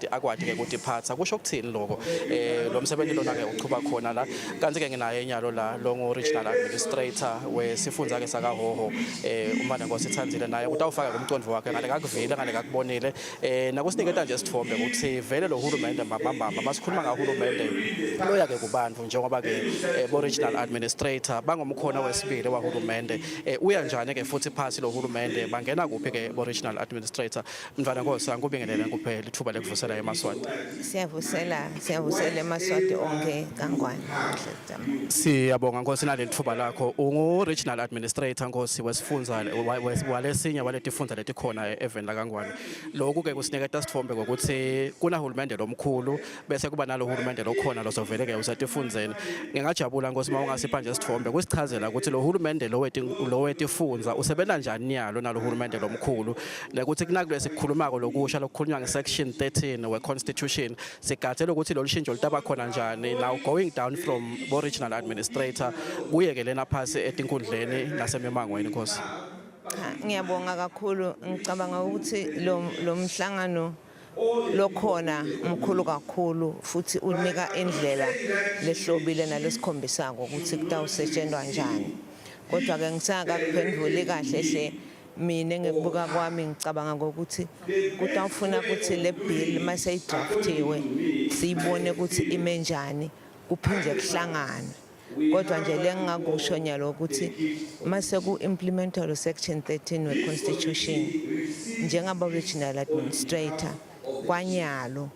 maswati akwadi ke ukuthi phatha kusho ukuthini lokho lo msebenzi lona ke uqhuba khona la kanti ke nginaye enyalo la lo ngo-regional administrator wesifundza ke sakaHhohho uMandla Nkosi Thanzile naye ukuthi awufake kumcondvo wakhe ngale kakuvile ngale kakubonile nakusiniketa nje isithombe ukuthi vele lo hulumende mabambamba masikhuluma ngahulumende loya ke kubantu njengoba ke bo-regional administrator bangumkhona wesibili wahulumende uya njani ke futhi phasi lo hulumende bangena kuphi ke bo-regional administrator Mndvana Nkosi angikubingelele kuphela ithuba lekuvusela eMaswati. Siyavusela eMaswati onke Kangwane. Siyabonga Nkosi naleli thuba lakho ungu-regional administrator Nkosi wesifundza walesinye waletifundza letikhona eveni laKangwane. Lokhu ke kusiniketa isithombe ngokuthi kunahulumende lomkhulu bese kuba nalo hulumende lokhona lozovele ke usetifundzeni. Ngingajabula Nkosi uma ungasipha nje isithombe kusichazela ukuthi lo hulumende lo wetifundza usebenza njani nyalo nalo hulumende lomkhulu nokuthi kunakulo sikhulumako lokusha lokukhulunywa ngesection 13 we-constitution sigathela ukuthi lolu shintsho litaba khona njani now going down from bo-regional administrator kuye ke lena phasi etinkundleni nasemimangweni Nkosi. Ngiyabonga kakhulu ngicabanga ukuthi lo mhlangano lokhona umkhulu kakhulu futhi unika indlela lehlobile nalesikhombisako ukuthi kutawusetshenzwa njani kodwa ke ngisaka kuphendvule kahle hle mina ngekubuka kwami ngicabanga ukuthi kutawufuna ukuthi le bill mase idraftiwe siyibone ukuthi ime njani kuphinde kuhlangana kodwa nje lengingakusho nyalo ukuthi mase ku implementa lo section 13 we constitution njengaba regional administrator kwanyalo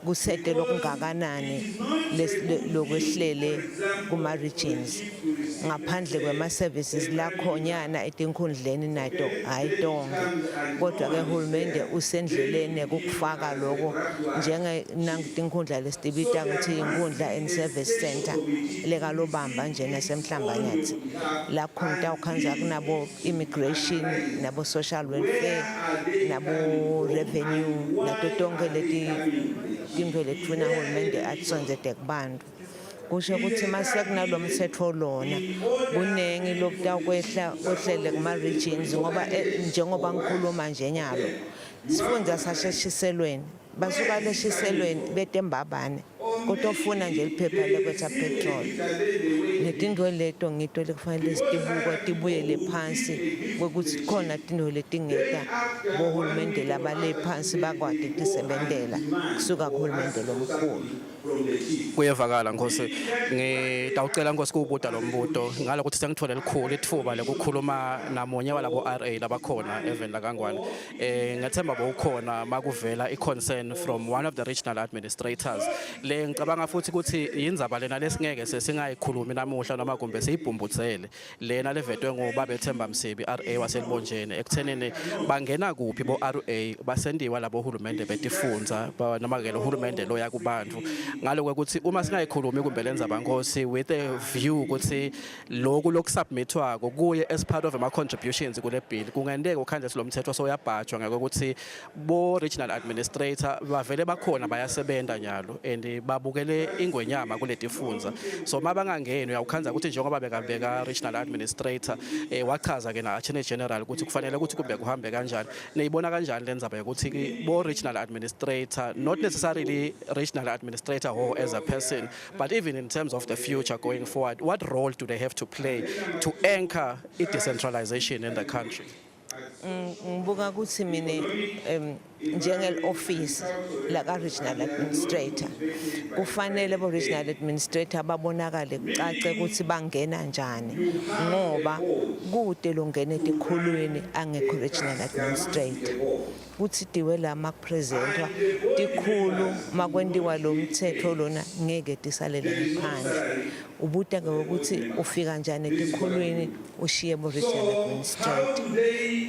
kusete lokungakanani lokwehlele kuma regions ngaphandle kwema services la khonyana etinkhundleni nato ayitonke kodwa ke hulumende usendleleni ukufaka lokho njenge nangitinkhundla lesitibita ukuthi inkundla and service center leka lobamba nje nasemhlambanyathi la khonta ukhanza kunabo immigration nabo social welfare nabo revenue nato tonke leti into letfuna hulumende atsonzete kubantu kusho ukuthi mase kunalo mthetho lona kunengi lokutakwehla kwehlele kuma regions ngoba njengoba ngikhuluma nje nyalo sifundza sasheshiselweni basuka leshiselweni betembabane kodwa ufuna nje iphepha lekwetha petrol letinto leto ngito lekufanele sitibukwe tibuyele phansi ukuthi khona tinto letingeta bohulumende labale phansi bakwadi tisebentela kusuka kuhulumende lomkhulu. Kuyevakala Nkosi ngitawucela Nkosi kubuta lo mbuto ngalokuthi sengithole likhulu ithuba lekukhuluma namunye walabo RA labakhona eveni laKangwane ngethemba bowukhona makuvela iconcern from one of the regional administrators le ngicabanga futhi ukuthi yindzaba lena lesingeke sesingayikhulumi namuhla noma kumbe siyibhumbudzele lena levetwe ngubaba Ethemba Msibi RA waselibonjeni ekuthenini bangena kuphi bo RA basendiwa labo hulumende betifundza noma ke lo hulumende lo yakubantu ngalokho ukuthi uma singayikhulumi kumbe lenza bankosi with a view ukuthi lokhu lokusubmithwako kuye as part of ama contributions kule bill kungendeka ukhanje silomthetho soyabhajwa ngokuthi bo regional administrator bavele bakhona bayasebenza nyalo and babukele ingwenyama kuletifundza so mabangangeni uyawukhanza ukuthi njengoba bekambeka regional administrator wachaza ke na Attorney General ukuthi kufanele ukuthi kube kuhambe kanjani neyibona kanjani lenzaba ukuthi bo regional administrator not necessarily regional administrator or as a person but even in terms of the future going forward what role do they have to play to anchor decentralization in the country? Ngibuka ukuthi mina njengel office la regional administrator kufanele bo regional administrator babonakale kucace ukuthi bangena njani ngoba kude longena etikhulwini angekho regional administrator kuthi diwe la makupresentwa tikhulu makwendiwa lo mthetho lona ngeke tisalele ngaphandle ubuta ke ukuthi ufika njani etikhulwini ushiye bo regional administrator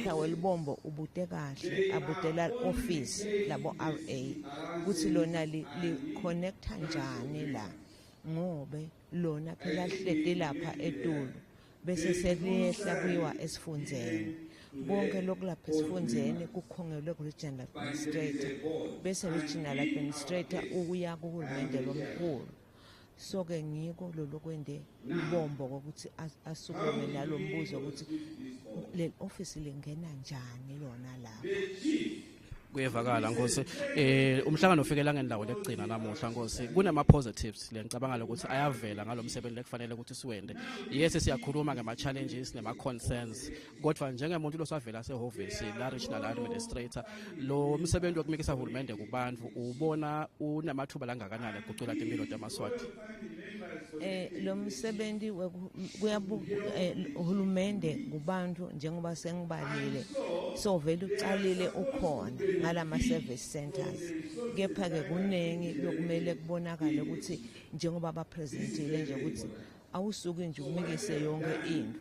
awelibombo ubute kahle abutela office labo RA ukuthi lona li connecta njani la ngobe lona phela hlede lapha eTulu bese seliyehla kuyiwa esifundzeni bonke lokulapha esifundzeni kukhongelwe ku-regional administrator bese regional administrator ukuya kuhulumende lomkhulu so ke ngiko lolo kwende ibombo ukuthi asukume nalo mbuzo ukuthi le office lengena njani lona lapha. kuyevakala Nkosi umhlangano ufikela ngendawo lekugcina namuhla Nkosi kunama positives le ngicabanga ukuthi ayavela ngalomsebenzi lekufanele ukuthi siwende yes siyakhuluma ngama challenges nema concerns kodwa njengemuntu losavela sehhovisi la regional administrator lo msebenzi wokumikisa uhulumende kubantu ubona unamathuba langakanani ukucula impilo yamaswati lo msebenzi uhulumende kubantu njengoba sengibalile so vele ucalile ukhona ngalama service centers kepha ke kunengi lokumele kubonakala ukuthi njengoba bapresentile nje ukuthi awusuke nje umikise yonke into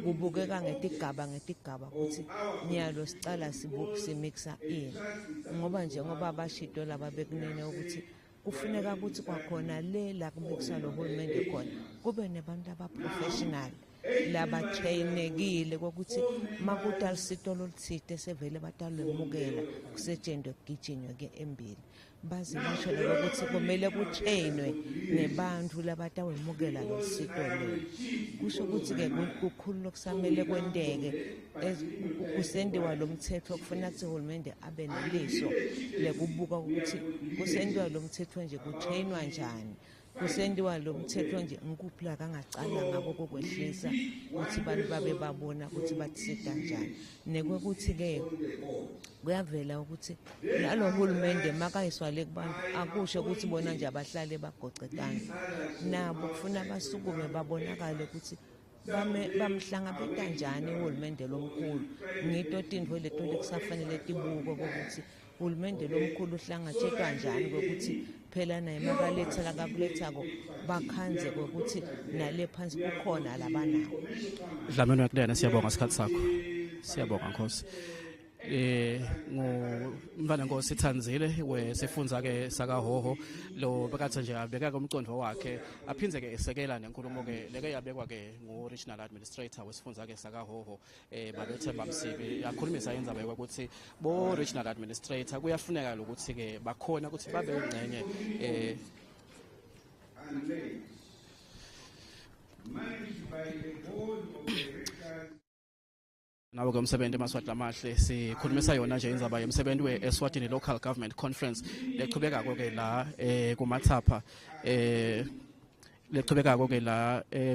kubukeka ngetigaba ukuthi nyalo sicala simixa ini ngoba njengoba bashito laba bekunene ukuthi kufuneka ukuthi kwakhona la kumikisa lo hulumende khona kube nabantu abaprofessional laba trainekile ukuthi makuthi alisito loluthite sevele batalwemukela kusetshenzwe kugijinywe ke embili bazi ngisho ukuthi kumele kutrainwe nebantu labatawemukela lesito lo kusho ukuthi ke kukhulu lokusamele kwenteke kusendiwa lo mthetho kufuna ukuthi uhulumende abe neliso lekubuka ukuthi kusendiwa lo mthetho nje kutrainwa njani kusendiwa lo mthetho nje ngikuphila kangacala ngabo kokwehlisa ukuthi abantu babe babona ukuthi bathisida kanjani nekwekuthi ke kuyavela ukuthi nalo hulumende makayiswale kubantu akusho ukuthi bona nje abahlale bagoqetana nabo kufuna basukume babonakale ukuthi bamhlangabeta kanjani uhulumende lomkhulu ngito tindvo leto lekusafanele tibukwe ukuthi uhulumende lomkhulu uhlangatshethwa kanjani ukuthi phela naye makaletha lakakulethako bakhanze ukuthi nale phansi kukhona labanawo Dlamini wakulena siyabonga isikhathi sakho siyabonga Nkosi ngumfana Nkosi Thanzile wesifunza ke sakaHoho lo bekathi nje abeka umcondo wakhe aphinze ke esekela nenkulumo ke leke yabekwa ke ngo regional administrator wesifunza ke sakaHoho babethemba Msibi yakhulumisa yenza ukuthi bo regional administrator kuyafuneka ukuthi ke bakhona ukuthi babe ingcenye nawo ke umsebenzi emaswati lamahle sikhulumisa yona nje indzaba yemsebenzi weEswatini Local Government Conference leqhubeka ke la kuMathapha leqhubeka ke la